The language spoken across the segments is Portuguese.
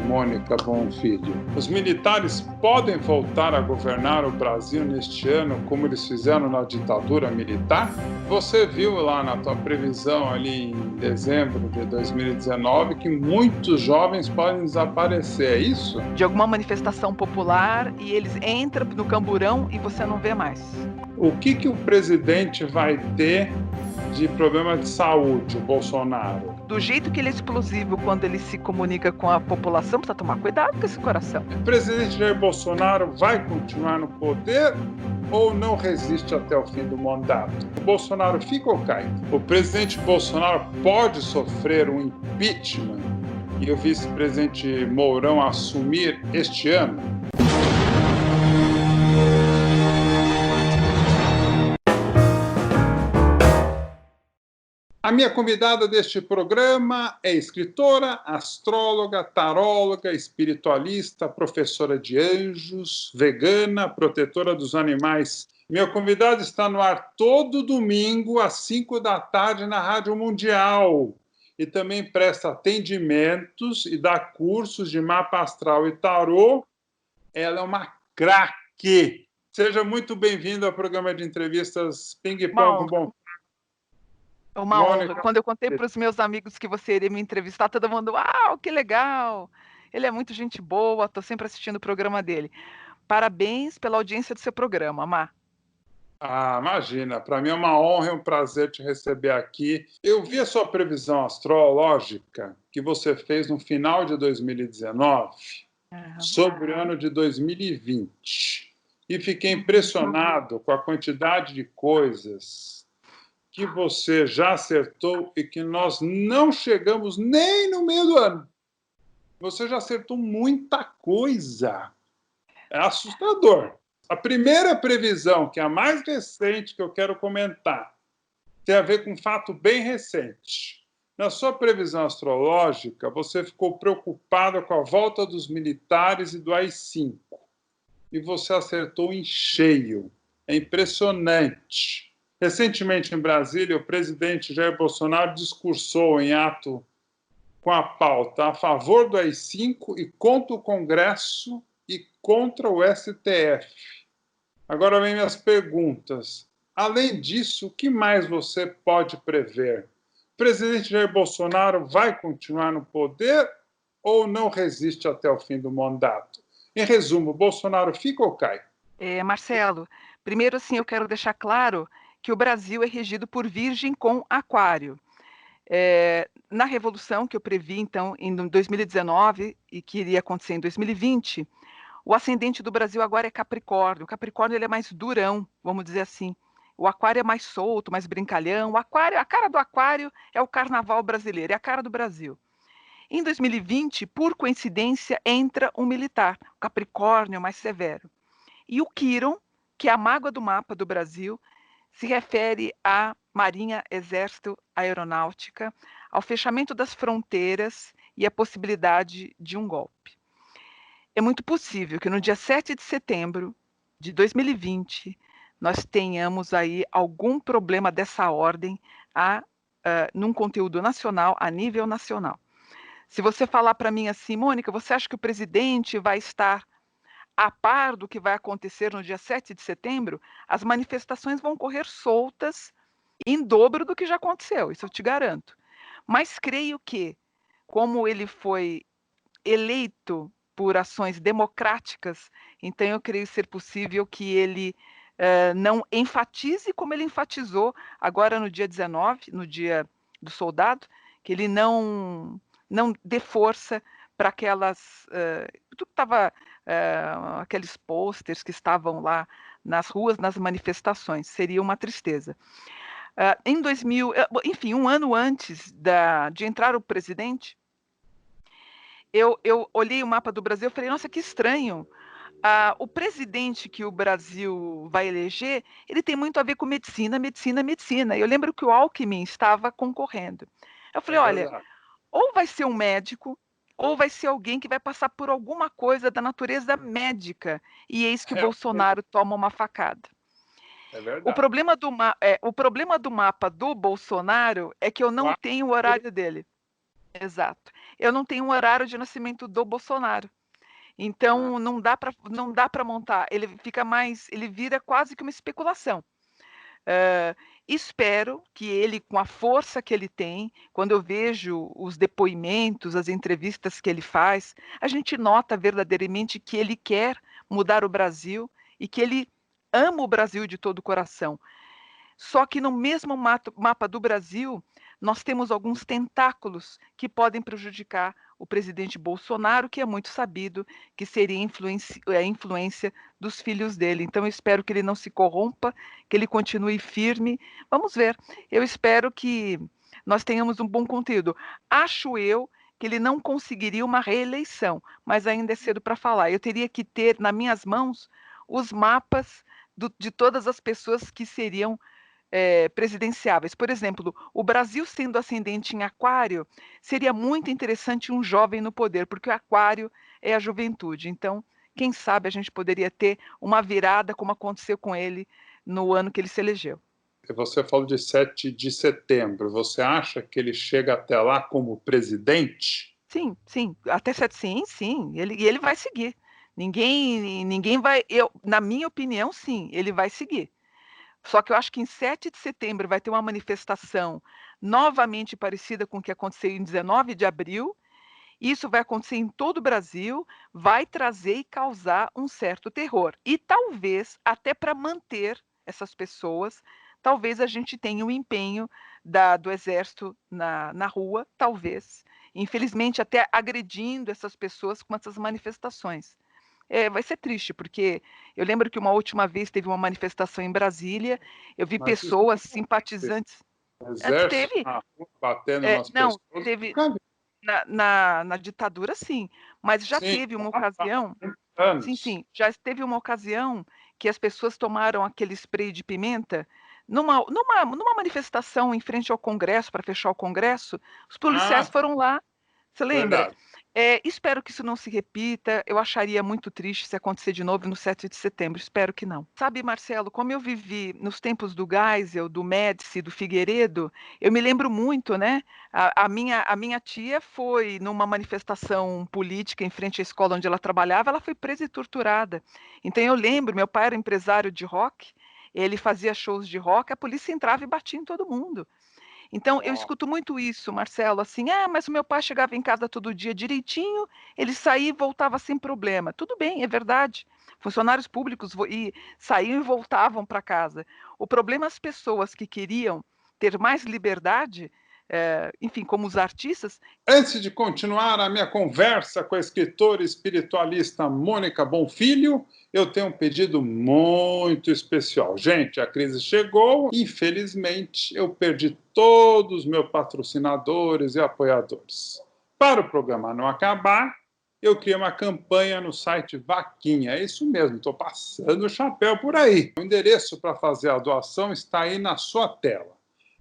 Mônica Bonfilho. Os militares podem voltar a governar o Brasil neste ano como eles fizeram na ditadura militar? Você viu lá na tua previsão ali em dezembro de 2019 que muitos jovens podem desaparecer, é isso? De alguma manifestação popular e eles entram no camburão e você não vê mais. O que o presidente vai ter de problema de saúde, o Bolsonaro? Do jeito que ele é explosivo quando ele se comunica com a população, precisa tomar cuidado com esse coração. O presidente Jair Bolsonaro vai continuar no poder ou não resiste até o fim do mandato? O Bolsonaro fica ou cai? O presidente Bolsonaro pode sofrer um impeachment e o vice-presidente Mourão assumir este ano? A minha convidada deste programa é escritora, astróloga, taróloga, espiritualista, professora de anjos, vegana, protetora dos animais. Minha convidada está no ar todo domingo às 5 da tarde na Rádio Mundial e também presta atendimentos e dá cursos de mapa astral e tarô. Ela é uma craque. Seja muito bem-vindo ao programa de entrevistas Ping Pong com Bom. Uma honra. Quando eu contei para os meus amigos que você iria me entrevistar, todo mundo, uau, que legal! Ele é muito gente boa, estou sempre assistindo o programa dele. Parabéns pela audiência do seu programa, Má. Ah, imagina, para mim é uma honra e um prazer te receber aqui. Eu vi a sua previsão astrológica que você fez no final de 2019 sobre o ano de 2020 e fiquei impressionado com a quantidade de coisas que você já acertou e que nós não chegamos nem no meio do ano. Você já acertou muita coisa. É assustador. A primeira previsão, que é a mais recente que eu quero comentar, tem a ver com um fato bem recente. Na sua previsão astrológica, você ficou preocupada com a volta dos militares e do AI-5. E você acertou em cheio. É impressionante. Recentemente, em Brasília, o presidente Jair Bolsonaro discursou em ato com a pauta a favor do AI-5 e contra o Congresso e contra o STF. Agora vem minhas perguntas. Além disso, o que mais você pode prever? O presidente Jair Bolsonaro vai continuar no poder ou não resiste até o fim do mandato? Em resumo, Bolsonaro fica ou cai? Marcelo, primeiro, assim, eu quero deixar claro que o Brasil é regido por Virgem com Aquário. Na Revolução, que eu previ, então, em 2019 e que iria acontecer em 2020, o ascendente do Brasil agora é Capricórnio. O Capricórnio ele é mais durão, vamos dizer assim. O Aquário é mais solto, mais brincalhão. O Aquário, a cara do Aquário é o carnaval brasileiro, é a cara do Brasil. Em 2020, por coincidência, entra um militar, o Capricórnio mais severo. E o Quirón, que é a mágoa do mapa do Brasil, se refere à Marinha, Exército, Aeronáutica, ao fechamento das fronteiras e à possibilidade de um golpe. É muito possível que no dia 7 de setembro de 2020 nós tenhamos aí algum problema dessa ordem num conteúdo nacional, a nível nacional. Se você falar para mim assim, Mônica, você acha que o presidente vai estar a par do que vai acontecer no dia 7 de setembro, as manifestações vão correr soltas em dobro do que já aconteceu, isso eu te garanto. Mas creio que, como ele foi eleito por ações democráticas, então eu creio ser possível que ele não enfatize como ele enfatizou agora no dia 19, no dia do soldado, que ele não dê força para aquelas tudo que estava aqueles posters que estavam lá nas ruas, nas manifestações, seria uma tristeza. Em 2000, enfim, um ano antes de entrar o presidente, eu olhei o mapa do Brasil e falei, nossa, que estranho. O presidente que o Brasil vai eleger, ele tem muito a ver com medicina, medicina, medicina. Eu lembro que o Alckmin estava concorrendo. Eu falei, olha, ou vai ser um médico, ou vai ser alguém que vai passar por alguma coisa da natureza médica. E eis que o Bolsonaro toma uma facada. É verdade. O problema do mapa do Bolsonaro é que eu não tenho o horário dele. exato. Eu não tenho um horário de nascimento do Bolsonaro. Ah, Então não dá para montar, ele vira quase que uma especulação. Hã, espero que ele, com a força que ele tem, quando eu vejo os depoimentos, as entrevistas que ele faz, a gente nota verdadeiramente que ele quer mudar o Brasil e que ele ama o Brasil de todo o coração. Só que no mesmo mapa do Brasil, nós temos alguns tentáculos que podem prejudicar o presidente Bolsonaro, que é muito sabido que seria a influência dos filhos dele. Então eu espero que ele não se corrompa, que ele continue firme. Vamos ver. Eu espero que nós tenhamos um bom conteúdo. Acho eu que ele não conseguiria uma reeleição, mas ainda é cedo para falar. Eu teria que ter nas minhas mãos os mapas de todas as pessoas que seriam presidenciáveis. Por exemplo, o Brasil sendo ascendente em Aquário, seria muito interessante um jovem no poder, porque o Aquário é a juventude. Então, quem sabe a gente poderia ter uma virada como aconteceu com ele no ano que ele se elegeu. você falou de 7 de setembro. Você acha que ele chega até lá como presidente? Sim, sim, até 7 sim, sim, ele vai seguir. Ninguém vai, na minha opinião, sim, ele vai seguir. Só que eu acho que em 7 de setembro vai ter uma manifestação novamente parecida com o que aconteceu em 19 de abril. Isso vai acontecer em todo o Brasil, vai trazer e causar um certo terror. E talvez, até para manter essas pessoas, talvez a gente tenha o empenho do exército na rua, talvez. Infelizmente, até agredindo essas pessoas com essas manifestações. Vai ser triste, porque eu lembro que uma última vez teve uma manifestação em Brasília, eu vi Mas isso pessoas não teve simpatizantes. Antes exército teve, na rua batendo nas não, pessoas. teve Nunca vi. na ditadura sim, mas já Sim, teve uma há ocasião, muitos sim, anos. sim, já teve uma ocasião que as pessoas tomaram aquele spray de pimenta numa manifestação em frente ao Congresso, para fechar o Congresso, os policiais Ah, foram lá, você lembra? verdade. Espero que isso não se repita, eu acharia muito triste se acontecer de novo no 7 de setembro, espero que não. Sabe, Marcelo, como eu vivi nos tempos do Geisel, do Médici, do Figueiredo, eu me lembro muito, né, a minha tia foi numa manifestação política em frente à escola onde ela trabalhava, ela foi presa e torturada. Então eu lembro, meu pai era empresário de rock, ele fazia shows de rock, a polícia entrava e batia em todo mundo. Então eu Ó, escuto muito isso, Marcelo, assim: "Ah, mas o meu pai chegava em casa todo dia direitinho, ele saía e voltava sem problema". Tudo bem, é verdade. Funcionários públicos saíam e voltavam para casa. O problema é as pessoas que queriam ter mais liberdade, enfim, como os artistas. antes de continuar a minha conversa com a escritora espiritualista Mônica Bonfilho, eu tenho um pedido muito especial. Gente, a crise chegou, infelizmente eu perdi todos os meus patrocinadores e apoiadores. Para o programa não acabar, eu criei uma campanha no site Vaquinha. É isso mesmo, estou passando o chapéu por aí. O endereço para fazer a doação está aí na sua tela.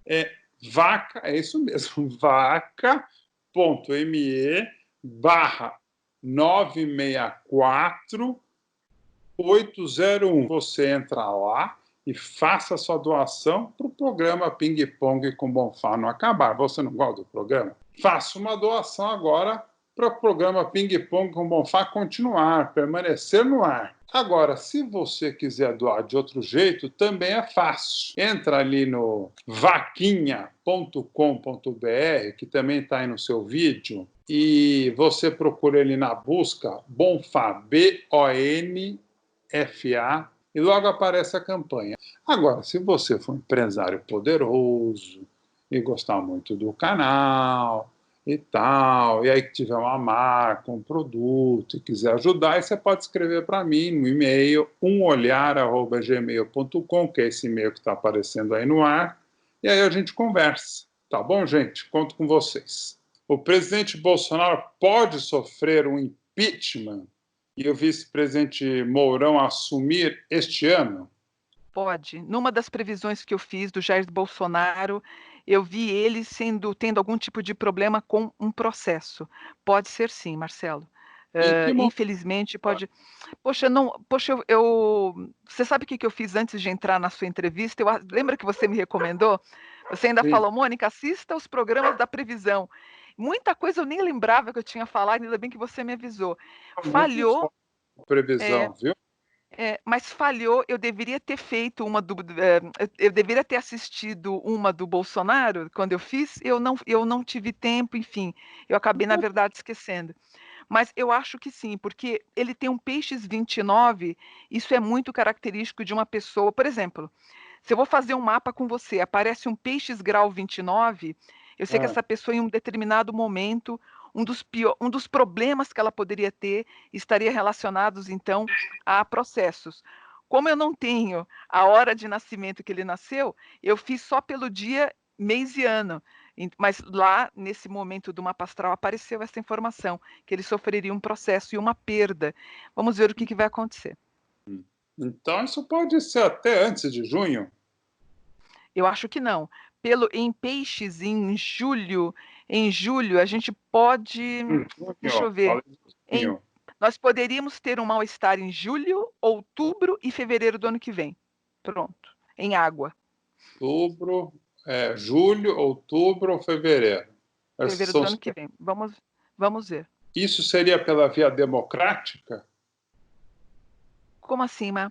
É vaca, é isso mesmo, vaca.me barra 964-801. Você entra lá e faça a sua doação para o programa Ping Pong com Bonfá não acabar. Você não gosta do programa? Faça uma doação agora para o programa Ping Pong com Bonfá continuar, permanecer no ar. Agora, se você quiser doar de outro jeito, também é fácil. Entra ali no vaquinha.com.br, que também está aí no seu vídeo, e você procura ali na busca Bonfá, Bonfa, e logo aparece a campanha. Agora, se você for um empresário poderoso e gostar muito do canal e tal, e aí que tiver uma marca, um produto e quiser ajudar, aí você pode escrever para mim no e-mail umolhar@gmail.com, que é esse e-mail que está aparecendo aí no ar, e aí a gente conversa. Tá bom, gente? Conto com vocês. O presidente Bolsonaro pode sofrer um impeachment e o vice-presidente Mourão assumir este ano? Pode. Numa das previsões que eu fiz do Jair Bolsonaro, eu vi ele tendo algum tipo de problema com um processo. Pode ser sim, Marcelo. Em que momento? Infelizmente pode. Poxa, você sabe o que que eu fiz antes de entrar na sua entrevista? Lembra que você me recomendou? Você ainda Sim. falou: "Mônica, assista os programas da previsão". Muita coisa eu nem lembrava que eu tinha falado, ainda bem que você me avisou. Muito Falhou, forte a previsão, viu? mas falhou, eu deveria ter feito uma eu deveria ter assistido uma do Bolsonaro, quando eu fiz, eu não tive tempo, enfim, eu acabei, na verdade, esquecendo. Mas eu acho que sim, porque ele tem um peixes 29, isso é muito característico de uma pessoa. Por exemplo, se eu vou fazer um mapa com você, aparece um peixes grau 29, eu sei que É. essa pessoa, em um determinado momento, um dos problemas que ela poderia ter estaria relacionados, então, a processos. Como eu não tenho a hora de nascimento que ele nasceu, eu fiz só pelo dia, mês e ano. Mas lá, nesse momento do mapa astral, apareceu essa informação, que ele sofreria um processo e uma perda. Vamos ver o que vai acontecer. Então, isso pode ser até antes de junho. Eu acho que não. Em peixes, em julho, a gente pode. Deixa eu Junho, ver. falei de Em, junho. nós poderíamos ter um mal-estar em julho, outubro e fevereiro do ano que vem. Pronto. Em água. Outubro, julho, outubro ou fevereiro. Esses Fevereiro são do os... ano que vem. Vamos ver. Isso seria pela via democrática? Como assim, Má?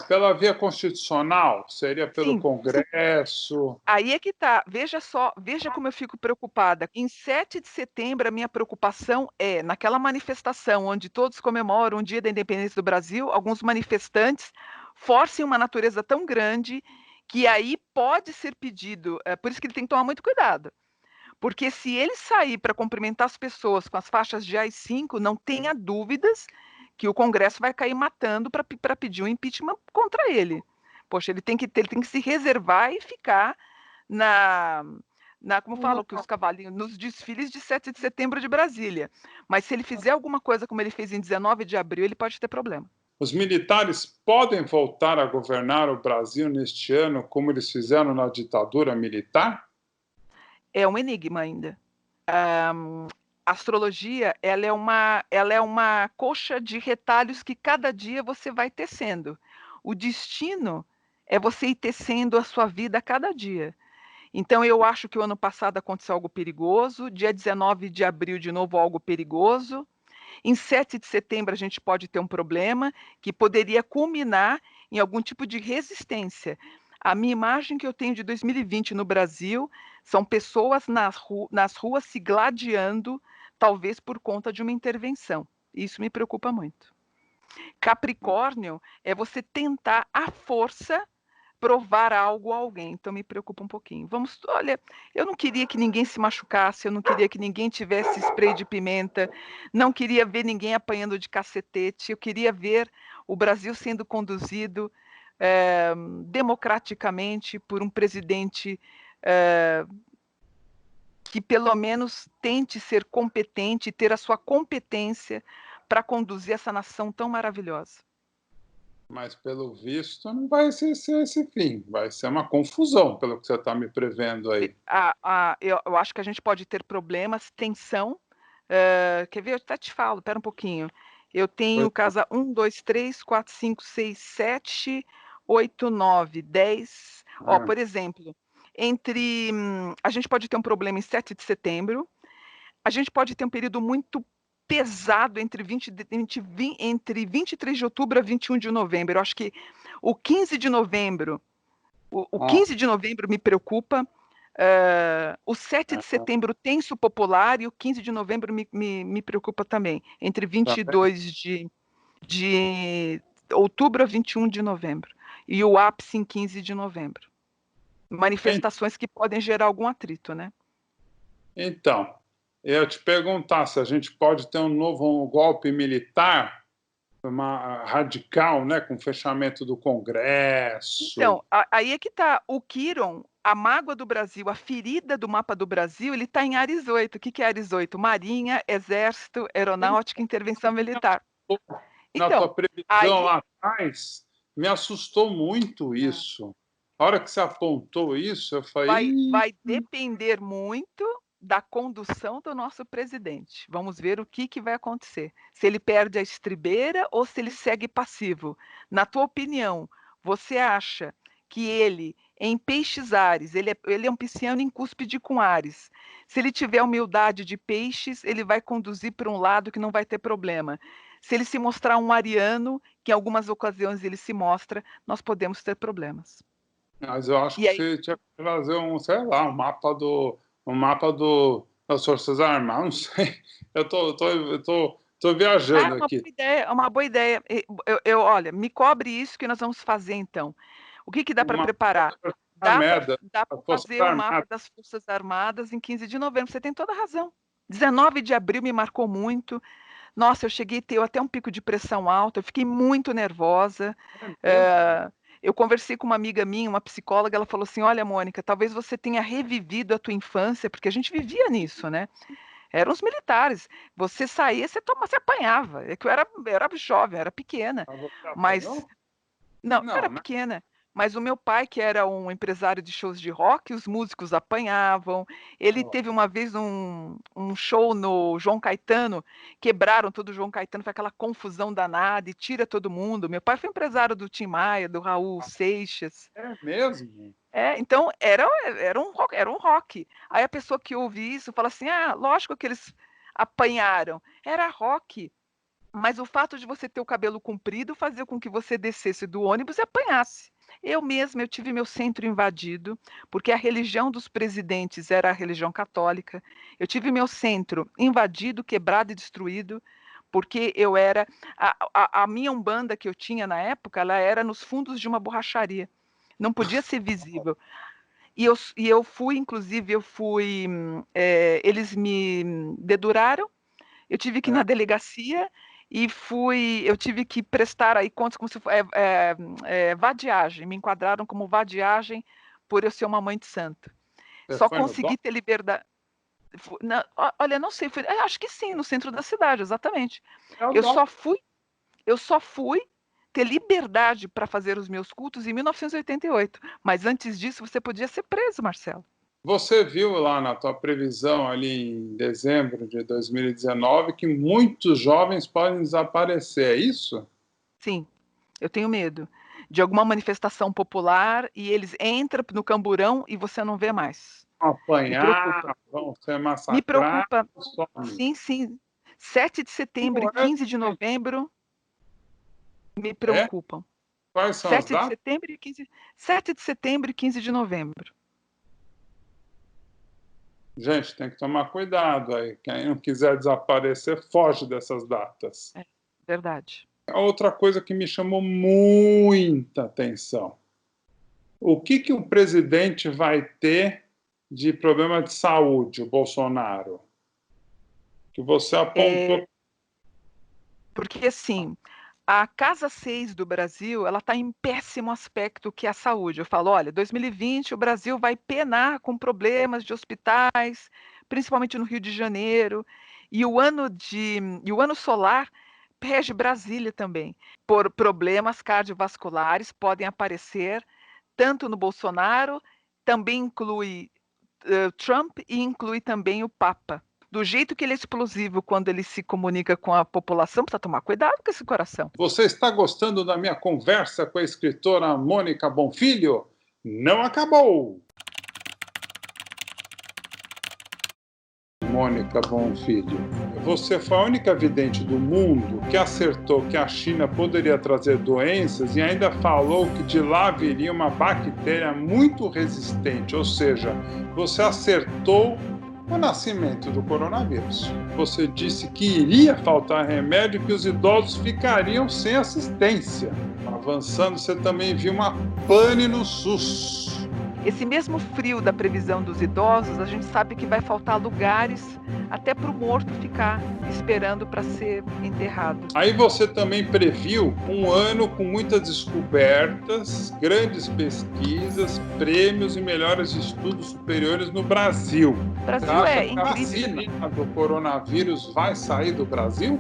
Pela via constitucional, seria pelo Sim, Congresso. aí é que tá. Veja só, veja como eu fico preocupada. Em 7 de setembro, a minha preocupação é, naquela manifestação onde todos comemoram o Dia da Independência do Brasil, alguns manifestantes forcem uma natureza tão grande que aí pode ser pedido, por isso que ele tem que tomar muito cuidado. Porque se ele sair para cumprimentar as pessoas com as faixas de AI-5, não tenha dúvidas que o Congresso vai cair matando para pedir um impeachment contra ele. Poxa, ele tem que se reservar e ficar na, como falam que os cavalinhos, nos desfiles de 7 de setembro de Brasília. Mas se ele fizer alguma coisa como ele fez em 19 de abril, ele pode ter problema. Os militares podem voltar a governar o Brasil neste ano como eles fizeram na ditadura militar? É um enigma ainda. A astrologia, ela é uma coxa de retalhos que cada dia você vai tecendo. O destino é você ir tecendo a sua vida a cada dia. Então, eu acho que o ano passado aconteceu algo perigoso, dia 19 de abril, de novo, algo perigoso. Em 7 de setembro, a gente pode ter um problema que poderia culminar em algum tipo de resistência. A minha imagem que eu tenho de 2020 no Brasil são pessoas nas ruas se gladiando, talvez por conta de uma intervenção. Isso me preocupa muito. Capricórnio é você tentar à força provar algo a alguém, então me preocupa um pouquinho. Olha, eu não queria que ninguém se machucasse, eu não queria que ninguém tivesse spray de pimenta, não queria ver ninguém apanhando de cacetete, eu queria ver o Brasil sendo conduzido democraticamente por um presidente que pelo menos tente ser competente, ter a sua competência para conduzir essa nação tão maravilhosa. Mas, pelo visto, não vai ser esse fim. Vai ser uma confusão, pelo que você está me prevendo aí. Eu acho que a gente pode ter problemas, tensão. Quer ver? Eu até te falo, espera um pouquinho. Eu tenho casa 1, 2, 3, 4, 5, 6, 7, 8, 9, 10. Ó, por exemplo, a gente pode ter um problema em 7 de setembro, a gente pode ter um período muito pesado entre 23 de outubro a 21 de novembro. Eu acho que o 15 de novembro, o 15 de novembro me preocupa. O 7 de setembro tenso popular e o 15 de novembro me preocupa também. Entre 22 de outubro a 21 de novembro. E o ápice em 15 de novembro. Manifestações que podem gerar algum atrito, né? Então, eu ia te perguntar se a gente pode ter um novo golpe militar, uma radical, né, com fechamento do Congresso. Então, aí é que está. O Quiron, a mágoa do Brasil, a ferida do mapa do Brasil, ele está em Ares 8. O que é Ares 8? Marinha, Exército, Aeronáutica, Intervenção Militar. Na Então, tua previsão aí lá atrás, me assustou muito isso. A hora que você apontou isso, eu falei... vai depender muito da condução do nosso presidente. Vamos ver o que vai acontecer. Se ele perde a estribeira ou se ele segue passivo. Na tua opinião, você acha que ele em peixes ares. Ele é um pisciano em cúspide com ares. Se ele tiver humildade de peixes, ele vai conduzir para um lado que não vai ter problema. Se ele se mostrar um ariano, que em algumas ocasiões ele se mostra, nós podemos ter problemas. Mas eu acho E que aí, você tinha que trazer sei lá, um mapa das Forças Armadas, não sei. Eu tô viajando aqui. é uma boa ideia. Olha, me cobre isso que nós vamos fazer então. O que dá Um para mapa preparar? das Dá para Forças fazer o mapa Armadas. das Forças Armadas em 15 de novembro. Você tem toda a razão. 19 de abril me marcou muito. Nossa, eu cheguei a ter até um pico de pressão alta, eu fiquei muito nervosa. É mesmo? Eu conversei com uma amiga minha, uma psicóloga, ela falou assim: olha, Mônica, talvez você tenha revivido a tua infância, porque a gente vivia nisso, né? Eram os militares. Você saía, você apanhava. É que eu era jovem, eu era pequena. Mas você Mas apanhou? não, eu Não, era né? pequena, mas o meu pai, que era um empresário de shows de rock, os músicos apanhavam. Ele Ó, teve uma vez um show no João Caetano, quebraram todo o João Caetano, foi aquela confusão danada e tira todo mundo. Meu pai foi empresário do Tim Maia, do Raul Seixas. é mesmo? Então era um rock. Aí a pessoa que ouve isso fala assim: ah, lógico que eles apanharam. Era rock. Mas o fato de você ter o cabelo comprido fazia com que você descesse do ônibus e apanhasse. Eu mesma, eu tive meu centro invadido, porque a religião dos presidentes era a religião católica. Eu tive meu centro invadido, quebrado e destruído, porque eu era... A minha umbanda que eu tinha na época, ela era nos fundos de uma borracharia. Não podia ser visível. E eu fui, inclusive, eles me deduraram, eu tive que ir É, na delegacia eu tive que prestar aí contas como se fosse vadiagem, me enquadraram como vadiagem por eu ser uma mãe de santo. você Só foi no consegui DOPS? ter liberdade. Olha, não sei, acho que sim, no centro da cidade, exatamente. É o Eu só DOPS. fui, eu só fui ter liberdade para fazer os meus cultos em 1988. Mas antes disso, você podia ser preso, Marcelo. Você viu lá na tua previsão ali em dezembro de 2019 que muitos jovens podem desaparecer, é isso? Sim, eu tenho medo de alguma manifestação popular e eles entram no camburão e você não vê mais. Vão Me apanhar, preocupa. vão ser Me massacrados, preocupa. some. Sim, sim. 7 de setembro e Como é? 15 de novembro me É? preocupam. Quais são as 7 de datas? setembro e 15, 7 de setembro e 15 de novembro. Gente, tem que tomar cuidado aí. Quem não quiser desaparecer, foge dessas datas. É verdade. Outra coisa que me chamou muita atenção. O que o presidente vai ter de problema de saúde, o Bolsonaro? Que você apontou. Porque, assim, a Casa 6 do Brasil, ela está em péssimo aspecto, que é a saúde. Eu falo, olha, 2020 o Brasil vai penar com problemas de hospitais, principalmente no Rio de Janeiro, e o ano solar rege Brasília também. Por problemas cardiovasculares podem aparecer tanto no Bolsonaro, também inclui Trump e inclui também o Papa. Do jeito que ele é explosivo quando ele se comunica com a população, precisa tomar cuidado com esse coração. Você está gostando da minha conversa com a escritora Mônica Bonfilho? Não acabou! Mônica Bonfilho, você foi a única vidente do mundo que acertou que a China poderia trazer doenças e ainda falou que de lá viria uma bactéria muito resistente, ou seja, você acertou o nascimento do coronavírus. Você disse que iria faltar remédio e que os idosos ficariam sem assistência. Avançando, você também viu uma pane no SUS. Esse mesmo frio da previsão dos idosos, a gente sabe que vai faltar lugares até para o morto ficar esperando para ser enterrado. Aí você também previu um ano com muitas descobertas, grandes pesquisas, prêmios e melhores estudos superiores no Brasil. O Brasil Você acha é que a incrível. vacina do coronavírus vai sair do Brasil?